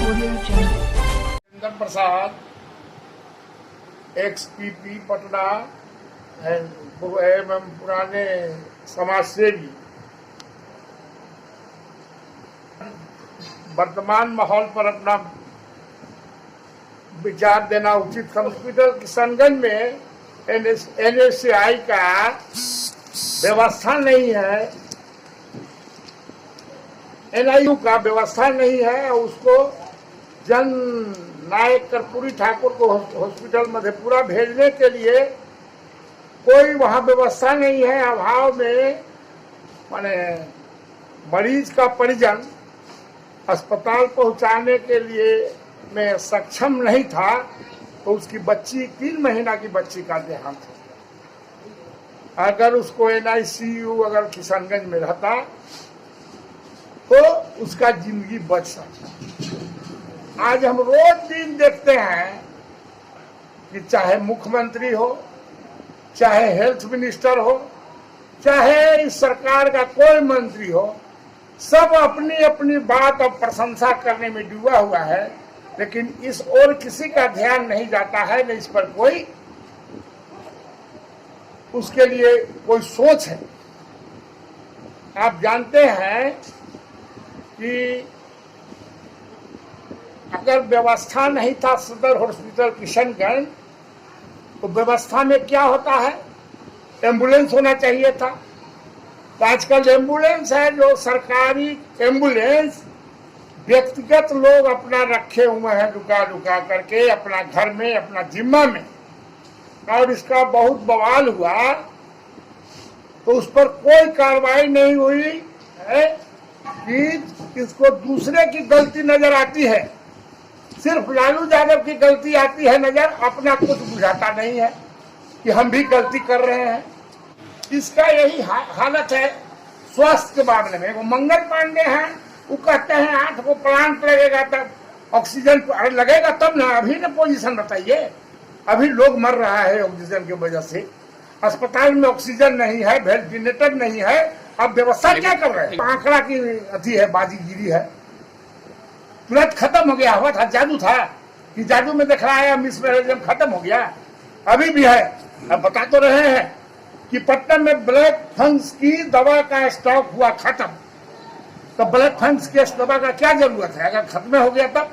चंदन प्रसाद, XPP Patna एवं पुराने समाज सेवी, वर्तमान माहौल पर अपना विचार देना उचित। हॉस्पिटल किशनगंज में NSCI का व्यवस्था नहीं है, NIU का व्यवस्था नहीं है। उसको जन नायक कर्पूरी ठाकुर को हॉस्पिटल मधेपुरा भेजने के लिए कोई वहाँ व्यवस्था नहीं है। अभाव में माने मरीज का परिजन अस्पताल पहुँचाने के लिए में सक्षम नहीं था, तो उसकी बच्ची 3 महीना की बच्ची का देहांत हो गया। अगर उसको NICU अगर किशनगंज में रहता तो उसका जिंदगी बच सकता। आज हम रोज दिन देखते हैं कि चाहे मुख्यमंत्री हो, चाहे हेल्थ मिनिस्टर हो, चाहे इस सरकार का कोई मंत्री हो, सब अपनी अपनी बात और प्रशंसा करने में डूबा हुआ है, लेकिन इस ओर किसी का ध्यान नहीं जाता है, न इस पर कोई उसके लिए कोई सोच है। आप जानते हैं कि अगर व्यवस्था नहीं था सदर हॉस्पिटल किशनगंज, तो व्यवस्था में क्या होता है, एम्बुलेंस होना चाहिए था। तो आजकल एम्बुलेंस है जो सरकारी एम्बुलेंस व्यक्तिगत लोग अपना रखे हुए हैं, रुका रुका करके अपना घर में, अपना जिम्मा में, और इसका बहुत बवाल हुआ तो उस पर कोई कार्रवाई नहीं हुई है कि इसको दूसरे की गलती नजर आती है, सिर्फ लालू यादव की गलती आती है नजर, अपना कुछ बुझाता नहीं है कि हम भी गलती कर रहे हैं। इसका यही हालत है स्वास्थ्य के मामले में। वो मंगल पांडे हैं, वो कहते हैं 8 को प्लांट लगेगा तब ऑक्सीजन लगेगा तब ना। अभी ना पोजीशन बताइए, अभी लोग मर रहा है ऑक्सीजन की वजह से। अस्पताल में ऑक्सीजन नहीं है, वेंटिलेटर नहीं है, अब व्यवस्था क्या कर रहे हैं? आंकड़ा की अति है, बाजीगिरी है। तुरंत खत्म हो गया हुआ था, जादू था कि जादू में दिख रहा है मिसमैनेजमेंट खत्म हो गया, अभी भी है। अब बता तो रहे हैं कि पटना में ब्लैक फंगस की दवा का स्टॉक हुआ खत्म, तो ब्लैक फंगस की दवा का क्या जरूरत है अगर खत्म हो गया तब?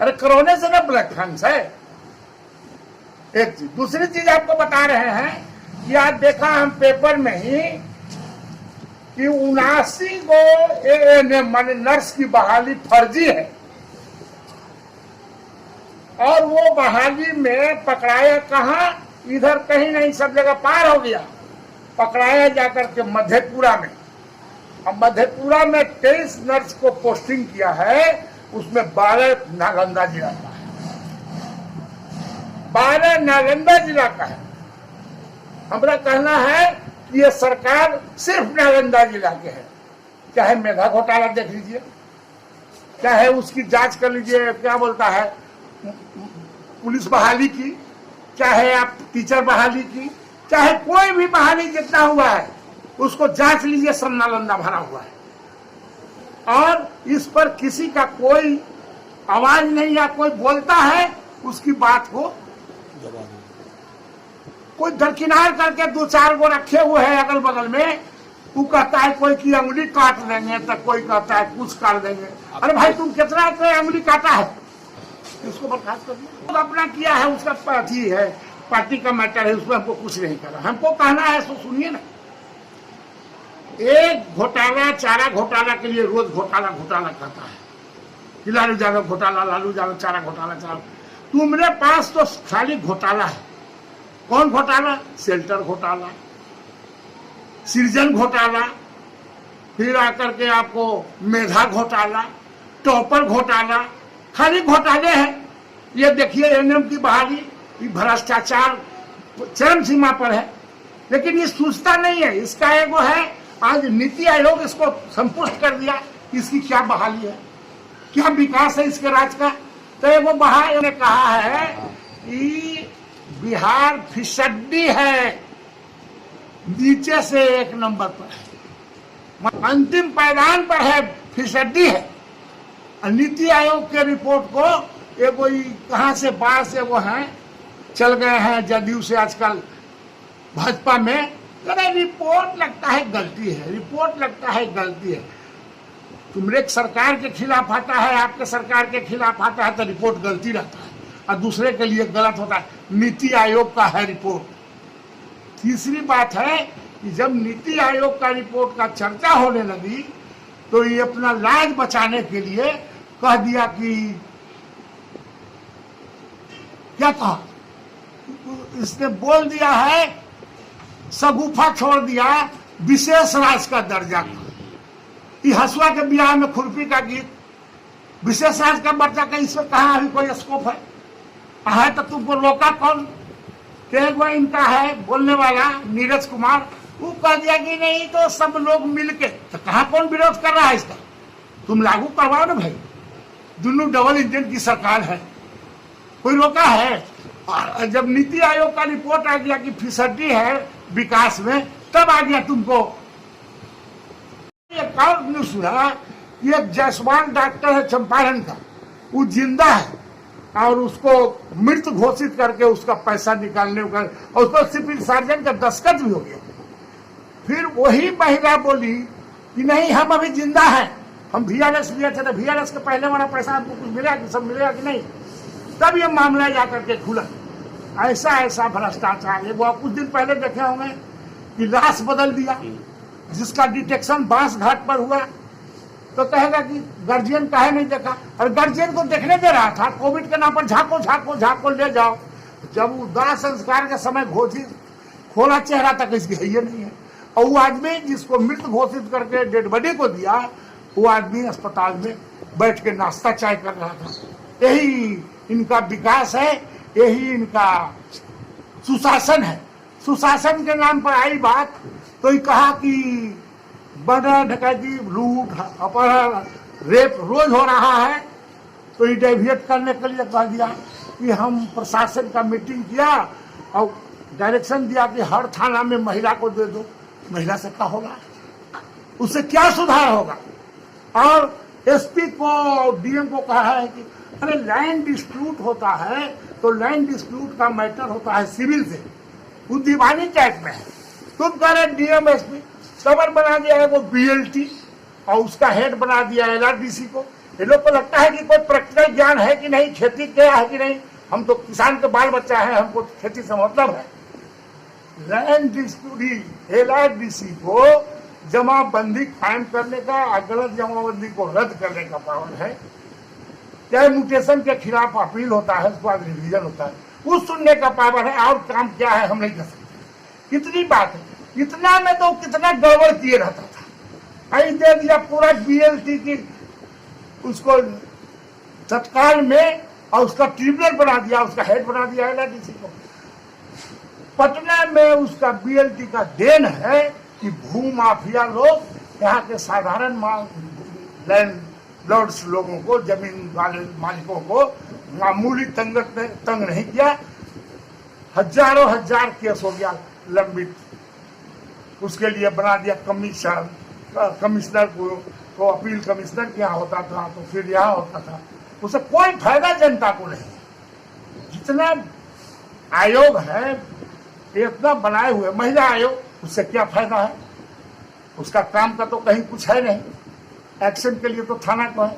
अरे कोरोना से ना ब्लैक फंगस है, एक चीज। दूसरी चीज आपको बता रहे हैं कि आज देखा हम पेपर में ही कि 79 को ANM माने नर्स की बहाली फर्जी है, और वो बहाली में पकड़ाया कहाँ, इधर कहीं नहीं, सब जगह पार हो गया। पकड़ाया जाकर के मधेपुरा में। अब मधेपुरा में 23 नर्स को पोस्टिंग किया है, उसमें 12 नालंदा जिला का है, 12 नालंदा जिला का है। हमारा कहना है कि ये सरकार सिर्फ नालंदा जिला के है। चाहे मेधा घोटाला देख लीजिए, चाहे उसकी जांच कर लीजिए, क्या बोलता है पुलिस बहाली की, चाहे आप टीचर बहाली की, चाहे कोई भी बहाली जितना हुआ है उसको जांच लीजिए, सब नालंदा भरा हुआ है। और इस पर किसी का कोई आवाज नहीं, या कोई बोलता है उसकी बात को कोई दरकिनार करके 2-4 गो रखे हुए हैं अगल बगल में। तू कहता है कोई की अंगुली काट देंगे, तो कोई कहता है कुछ काट देंगे। अरे भाई तुम कितना अंगुली काटा है, उसको बर्खास्त कर दिया। तो अपना किया है, उसका पार्टी है, पार्टी का मैटर है, उसमें हमको कुछ नहीं करा। हमको कहना है तो सुनिए ना, एक घोटाला चारा घोटाला के लिए रोज घोटाला घोटाला कहता है कि लालू यादव घोटाला, लालू यादव चारा घोटाला, चारा। तुम्हारे पास तो खाली घोटाला है। कौन घोटाला? शेल्टर घोटाला, सृजन घोटाला, फिर आकर के आपको मेधा घोटाला, टॉपर घोटाला, खाली घोटाले हैं। ये देखिए ANM की बहाली, भ्रष्टाचार चरम सीमा पर है, लेकिन ये सूझता नहीं है। इसका एगो है, आज नीति आयोग इसको संपुष्ट कर दिया, इसकी क्या बहाली है, क्या विकास है इसके राज का। तो एगो बहाली ने कहा है कि बिहार फिसड्डी है, नीचे से 1 नंबर पर है, अंतिम पायदान पर है, फिसड्डी है। नीति आयोग के रिपोर्ट को ये कोई कहां से बाहर से वो हैं चल गए हैं जदयू से आजकल भाजपा में, अरे रिपोर्ट लगता है गलती है, रिपोर्ट लगता है गलती है। तुमरे सरकार के खिलाफ आता है, आपके सरकार के खिलाफ आता है तो रिपोर्ट गलती रहता है और दूसरे के लिए गलत होता है। नीति आयोग का है रिपोर्ट। तीसरी बात है कि जब नीति आयोग का रिपोर्ट का चर्चा होने लगी तो ये अपना लाज बचाने के लिए कह दिया कि क्या कहा, इसने बोल दिया है सगुफा छोड़ दिया विशेष राज का दर्जा का। ये हसुआ के ब्याह में खुरपी का गीत विशेष राज का दर्जा का, इसमें कहा अभी कोई स्कोप है तो तुमको रोका कौन? वो इनका है बोलने वाला नीरज कुमार, वो कह दिया कि नहीं तो सब लोग मिलके, तो कहा कौन विरोध कर रहा है इसका? तुम लागू करवाओ ना भाई, दोनों डबल इंजन की सरकार है, कोई रोका है? और जब नीति आयोग का रिपोर्ट आ गया कि फिसड्डी है विकास में, तब आ गया तुमको। एक और न्यूज सुना कि एक जायसवाल डॉक्टर है चंपारण का, वो जिंदा है और उसको मृत घोषित करके उसका पैसा निकालने का, और उसको सिविल सर्जन का दस्तखत भी हो गया। फिर वही महिला बोली कि नहीं हम अभी जिंदा हैं, हम VRS लिए थे, तो VRS के पहले वाला पैसा हमको कुछ मिला कि सब मिलेगा कि नहीं? तब ये मामला जाकर के खुला। ऐसा भ्रष्टाचार है। वो कुछ दिन पहले देखे होंगे कि लाश बदल दिया, जिसका डिटेक्शन बांस घाट पर हुआ, तो कहेगा कि गार्जियन काहे नहीं देखा? और गार्जियन को देखने दे रहा था, कोविड के नाम पर झाको ले जाओ। जब दाह संस्कार के समय घोषित खोला चेहरा तक इसकी है नहीं है। और वो आदमी जिसको मृत घोषित करके डेड बॉडी को दिया, वो आदमी अस्पताल में बैठ के नाश्ता चाय कर रहा था। यही इनका विकास है, यही इनका सुशासन है। सुशासन के नाम पर आई बात तो ये कहा कि मर्डर, डकैती, लूट, अपहरण, रेप रोज हो रहा है, तो ये डेविएट करने के लिए कह दिया कि हम प्रशासन का मीटिंग किया और डायरेक्शन दिया कि हर थाना में महिला को दे दो। महिला से क्या होगा? उससे क्या सुधार होगा? और SP को DM को कहा है कि अरे लैंड डिस्प्यूट होता है तो लैंड डिस्प्यूट का मैटर होता है सिविल से, वो दीवानी टाइप में है। तुम कह रहे DM SP खबर बना दिया है वो BLT और उसका हेड बना दिया LRDC को। ये लोग को लगता है कि कोई प्रैक्टिकल ज्ञान है कि नहीं, खेती क्या है कि नहीं। हम तो किसान के बाल बच्चा है, हमको खेती से मतलब है। लैंड डिस्प्यूट LRDC को जमाबंदी कायम करने का और गलत जमाबंदी को रद्द करने का पावर है। चाहे म्यूटेशन के खिलाफ अपील होता है, उसके बाद रिवीजन होता है, वो सुनने का पावर है। और काम क्या है हम नहीं कर सकते। कितनी बात है, इतना में तो कितना गड़बड़ किए रहता था। आई दे दिया पूरा BLT की उसको तत्काल में, और उसका ट्रिब्यूनल बना दिया, उसका हेड बना दिया LRDC को। पटना में उसका BLT का देन है कि भू माफिया लोग यहाँ के साधारण लैंड लॉर्ड्स लोगों को, जमीन वाले मालिकों को मामूली तंग नहीं किया। हजारों हजार केस हो गया लंबित, उसके लिए बना दिया कमिश्नर को अपील कमिश्नर के यहाँ होता था तो फिर यहाँ होता था, उससे कोई फायदा जनता को नहीं। जितना आयोग है इतना बनाए हुए महिला आयोग, उससे क्या फायदा है? उसका काम का तो कहीं कुछ है नहीं, एक्शन के लिए तो थाना को है।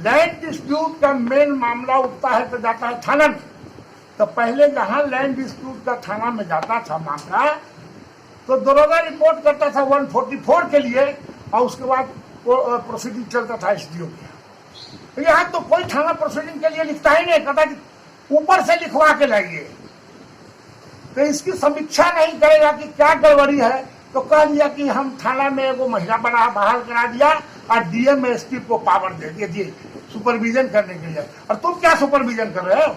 लैंड डिस्प्यूट का मेन मामला उठता है तो जाता है थाना में। तो पहले जहां लैंड डिस्प्यूट का थाना में जाता था मामला, तो दरोगा रिपोर्ट करता था 144 के लिए और उसके बाद प्रोसीडिंग चलता था SDO के। यहाँ तो कोई थाना प्रोसीडिंग के लिए लिखता ही नहीं, कहता कि ऊपर से लिखवा के लाइए। तो इसकी समीक्षा नहीं करेगा कि क्या गड़बड़ी है, तो कह दिया कि हम थाना में वो महिला बहाल करा दिया और DM SP को पावर दे दिए सुपरविजन करने के लिए। और तुम क्या सुपरविजन कर रहे हो?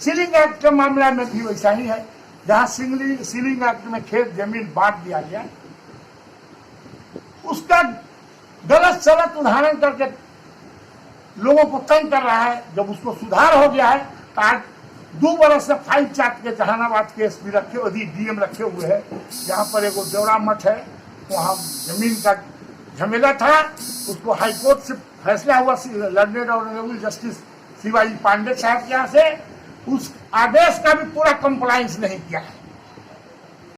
सीलिंग एक्ट के मामला में भी वैसा ही है, जहां सीलिंग एक्ट में खेत जमीन बांट दिया गया, उसका गलत सलत उदाहरण करके लोगों को तंग कर रहा है। जब उसको सुधार हो गया है तो आज 2 बरस से फाइल चाट के जहानाबाद के SP रखे, DM रखे हुए हैं। जहाँ पर एक देवरा मठ है, वहाँ जमीन का झमेला था, उसको हाईकोर्ट से फैसला हुआ learned honourable justice Shivaji Pandey साहब के यहाँ से, उस आदेश का भी पूरा कंप्लायंस नहीं किया है।